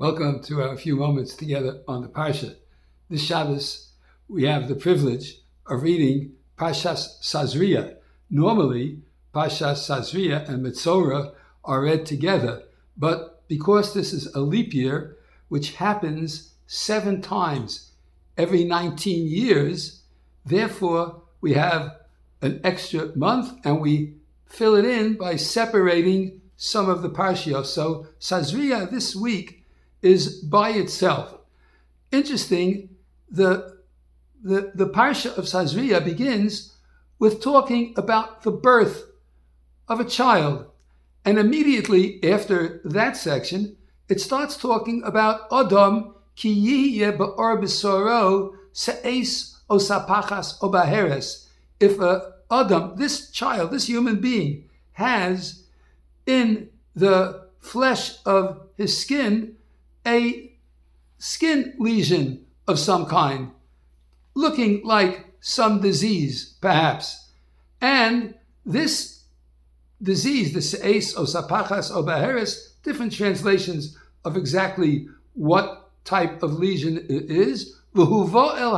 Welcome to a few moments together on the Parsha. This Shabbos, we have the privilege of reading Parshas Sazria. Normally, Parshas Sazria and Metzora are read together, but because this is a leap year, which happens 7 times every 19 years, therefore we have an extra month and we fill it in by separating some of the Parshios. So Sazria this week is by itself. Interesting, the Parsha of Sazria begins with talking about the birth of a child. And immediately after that section, it starts talking about Adam ki yihye ba'or b'soro se'es o sapachas o baheres. If Adam, this child, this human being, has in the flesh of his skin a skin lesion of some kind, looking like some disease, perhaps. And this disease, the se'es o sapachas o baheres, different translations of exactly what type of lesion it is. V'huvo el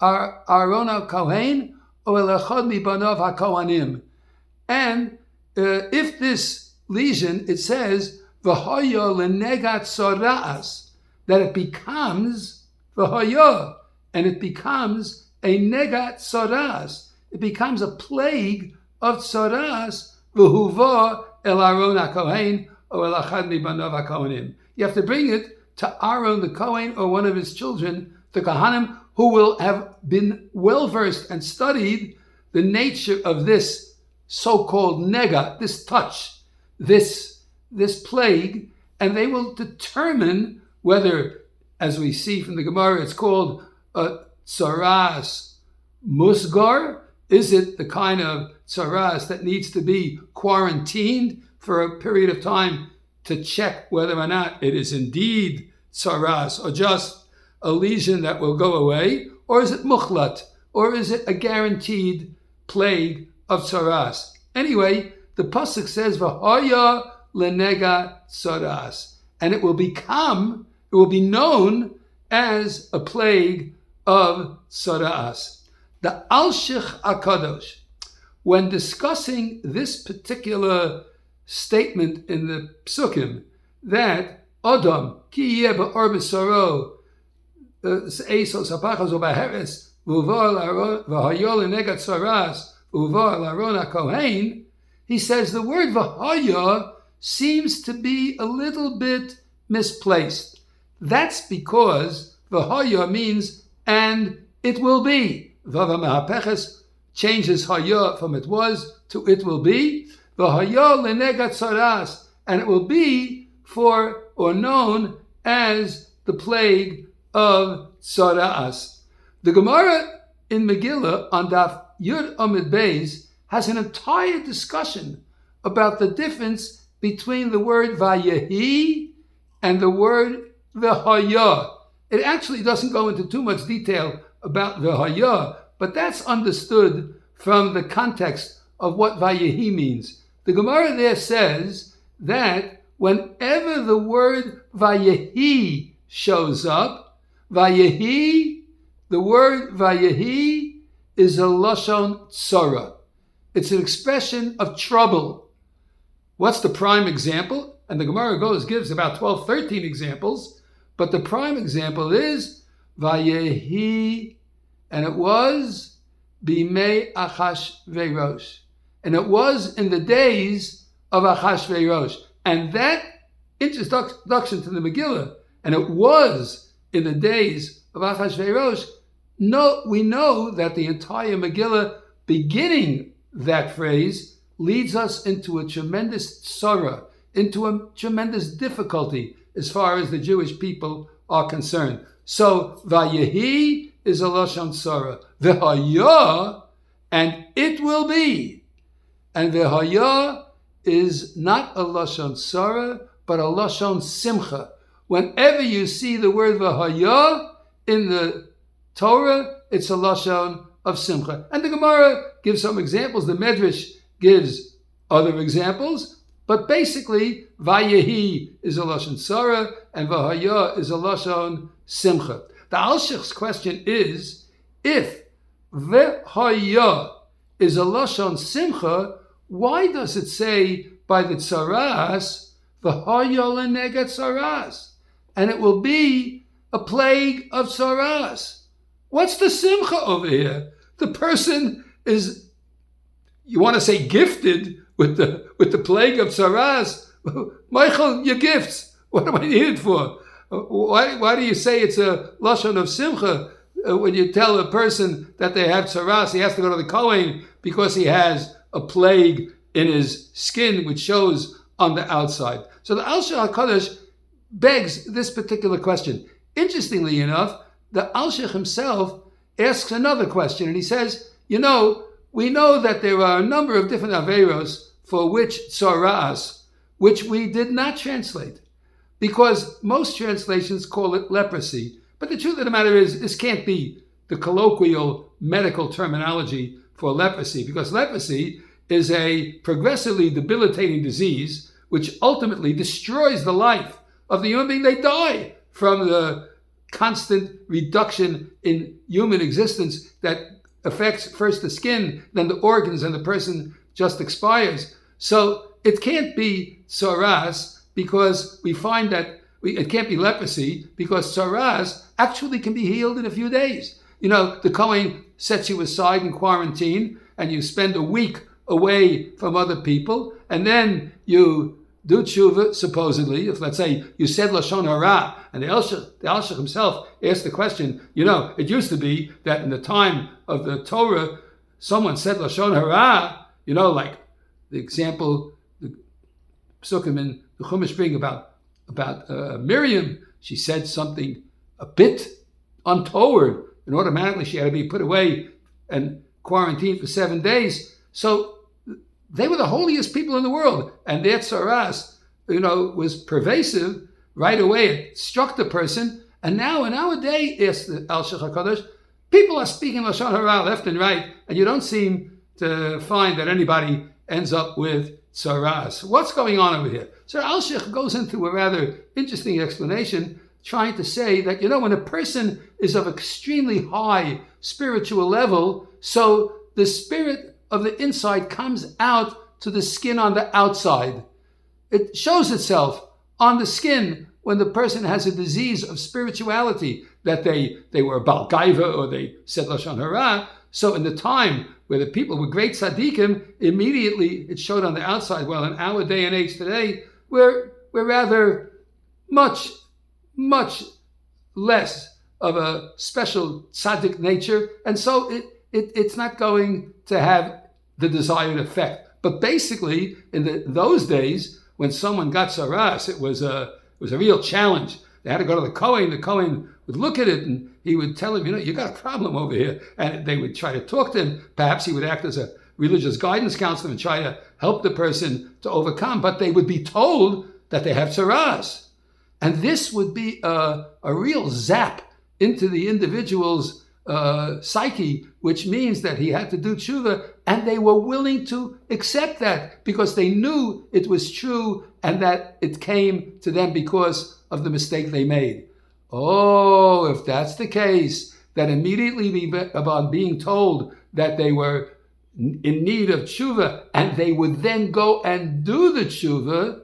Aaron HaKohen o el echad mibanov HaKohanim. And if this lesion, it says, v'hoyo lenegat soraas, that it becomes v'hoyo, and it becomes a negat soraas. It becomes a plague of soraas, v'huvo el Aaron HaKohen o el echad mibanov HaKohanim. You have to bring it to Aaron the Kohen or one of his children, the Kohanim, who will have been well-versed and studied the nature of this so-called nega, this touch, this plague, and they will determine whether, as we see from the Gemara, it's called a tsaras musgar. Is it the kind of tsaras that needs to be quarantined for a period of time to check whether or not it is indeed tsaras, or just a lesion that will go away, or is it mukhlat, or is it a guaranteed plague of tsaras? Anyway, the pasuk says, "V'haya lenega tsaras," and it will be known as a plague of tsaras. The Alshich HaKadosh, when discussing this particular statement in the psukim, that Adam ki yeh ba'or b'soro se'es o sapachas o baheres v'hayo lenega tsaras v'huvo el Aaron HaKohen, he says the word v'haya seems to be a little bit misplaced. That's because v'haya means and it will be. Vava mehapeches changes haya from it was to it will be. V'haya lenega tsaras, and it will be for or known as the plague of tsaras. The Gemara in Megillah on Daf Yud Amid Beis has an entire discussion about the difference between the word vayehi and the word v'haya. It actually doesn't go into too much detail about v'haya, but that's understood from the context of what vayehi means. The Gemara there says that whenever the word vayehi shows up, vayehi, the word vayehi is a lashon tzara. It's an expression of trouble. What's the prime example? And the Gemara gives about 12, 13 examples, but the prime example is vayehi, and it was bimei Achashverosh, and it was in the days of Achashverosh. And that introduction to the Megillah, and it was in the days of Achashverosh, we know that the entire Megillah, beginning that phrase, leads us into a tremendous tzara, into a tremendous difficulty as far as the Jewish people are concerned. So, vayehi is a lashon tzara. V'haya, and it will be. And v'haya is not a lashon tzara, but a lashon simcha. Whenever you see the word v'haya in the Torah, it's a lashon of simcha. And the Gemara gives some examples. The Medrash gives other examples. But basically, Vayehi is a Lashon Tzara, and Vahaya is a Lashon Simcha. The Alshich's question is, if Vahaya is a Lashon Simcha, why does it say by the Tzaras, Vahaya lenegat Tzaras? And it will be a plague of Tzaras. What's the Simcha over here? The person is, you want to say gifted with the plague of Tzaras. Michael, your gifts. What am I needed for? Why do you say it's a Lashon of Simcha when you tell a person that they have Tzaras, he has to go to the Kohen because he has a plague in his skin, which shows on the outside. So the Alshich HaKadosh begs this particular question. Interestingly enough, the Alshich himself asks another question, and he says, we know that there are a number of different Averos for which Tzaras, which we did not translate, because most translations call it leprosy. But the truth of the matter is, this can't be the colloquial medical terminology for leprosy, because leprosy is a progressively debilitating disease which ultimately destroys the life of the human being. They die from the constant reduction in human existence that affects first the skin, then the organs, and the person just expires. So it can't be Tzaras, because we find that it can't be leprosy, because Tzaras actually can be healed in a few days. The Kohen sets you aside in quarantine, and you spend a week away from other people, and then you do Teshuva, supposedly. If, let's say, you said Lashon Hara, and the Alshich himself asked the question, it used to be that in the time of the Torah, someone said Lashon Hara, like the example the Psukim in the Chumash bring about Miriam. She said something a bit untoward, and automatically she had to be put away and quarantined for 7 days. So they were the holiest people in the world, and their Tzaras, was pervasive right away. It struck the person, and now in our day, asked the Alshich HaKadosh, people are speaking Lashon Hara left and right, and you don't seem to find that anybody ends up with Tzaras. What's going on over here? So Alshich goes into a rather interesting explanation, trying to say that, when a person is of extremely high spiritual level, so the spirit of the inside comes out to the skin on the outside. It shows itself on the skin when the person has a disease of spirituality, that they were Bal Gaiva, or they said Lashon Hara. So in the time where the people were great tzaddikim, immediately it showed on the outside. Well, in our day and age today, we're rather much less of a special tzaddik nature, and so it's not going to have the desired effect. But basically, in those days, when someone got Tzaras, it was a real challenge. They had to go to the Kohen. The Kohen would look at it, and he would tell him, you got a problem over here. And they would try to talk to him. Perhaps he would act as a religious guidance counselor and try to help the person to overcome. But they would be told that they have Tzaras. And this would be a real zap into the individual's psyche, which means that he had to do Teshuva, and they were willing to accept that because they knew it was true and that it came to them because of the mistake they made. Oh, if that's the case, that immediately upon being told that they were in need of Teshuva, and they would then go and do the Teshuva,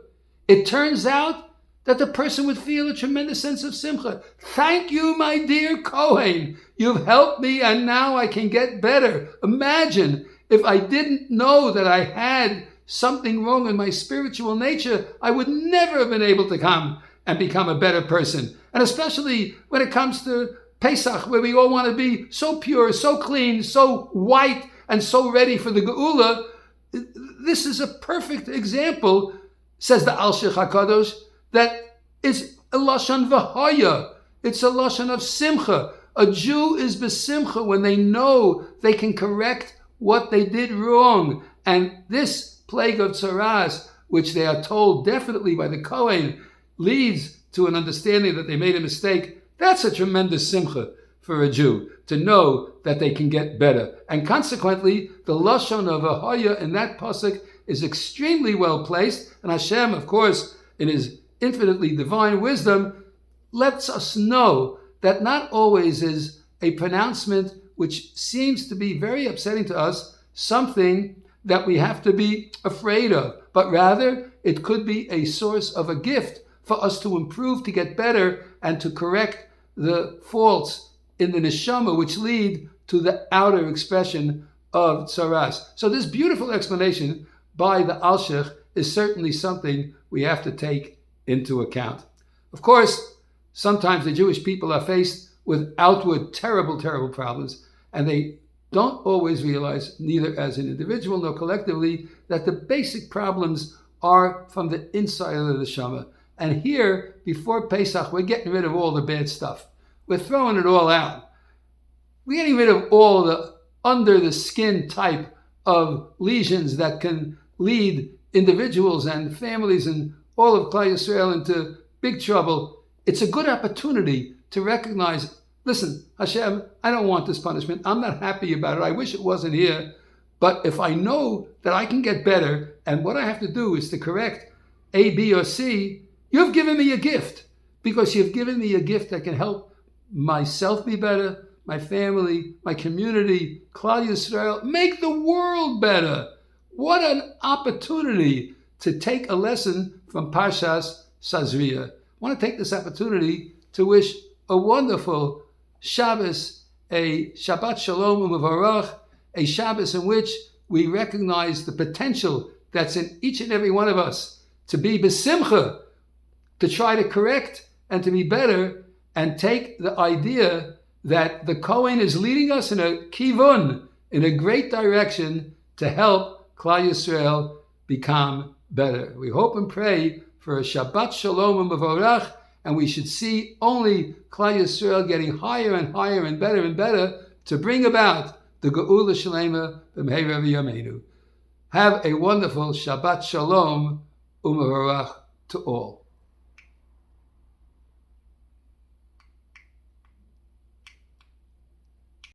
it turns out that the person would feel a tremendous sense of Simcha. Thank you, my dear Kohen. You've helped me, and now I can get better. Imagine if I didn't know that I had something wrong in my spiritual nature, I would never have been able to come and become a better person. And especially when it comes to Pesach, where we all want to be so pure, so clean, so white, and so ready for the Geula. This is a perfect example, says the Alshich HaKadosh, that is a Lashon V'haya. It's a Lashon of Simcha. A Jew is besimcha when they know they can correct what they did wrong. And this plague of Tzaras, which they are told definitely by the Kohen, leads to an understanding that they made a mistake. That's a tremendous Simcha for a Jew, to know that they can get better. And consequently, the Lashon of V'haya in that pasuk is extremely well placed, and Hashem, of course, in his infinitely divine wisdom, lets us know that not always is a pronouncement which seems to be very upsetting to us something that we have to be afraid of, but rather it could be a source of a gift for us to improve, to get better, and to correct the faults in the neshama which lead to the outer expression of tzaras. So this beautiful explanation by the Alshich is certainly something we have to take into account. Of course, sometimes the Jewish people are faced with outward terrible, terrible problems, and they don't always realize, neither as an individual nor collectively, that the basic problems are from the inside of the neshama. And here, before Pesach, we're getting rid of all the bad stuff. We're throwing it all out. We're getting rid of all the under-the-skin type of lesions that can lead individuals and families and all of Klal Yisrael into big trouble. It's a good opportunity to recognize, listen, Hashem, I don't want this punishment. I'm not happy about it. I wish it wasn't here. But if I know that I can get better, and what I have to do is to correct A, B, or C, you've given me a gift, because you've given me a gift that can help myself be better, my family, my community, Klal Yisrael, make the world better. What an opportunity to take a lesson from Parshas Sazria. I want to take this opportunity to wish a wonderful Shabbos, a Shabbat Shalom U'Mevarach, a Shabbos in which we recognize the potential that's in each and every one of us to be besimcha, to try to correct and to be better, and take the idea that the Kohen is leading us in a kivun, in a great direction to help Klal Yisrael become better. We hope and pray for a Shabbat Shalom U'Mevarach, and we should see only Klal Yisrael getting higher and higher and better to bring about the Geula Shalema B'Meira V'Yameinu. Have a wonderful Shabbat Shalom U'Mevarach to all.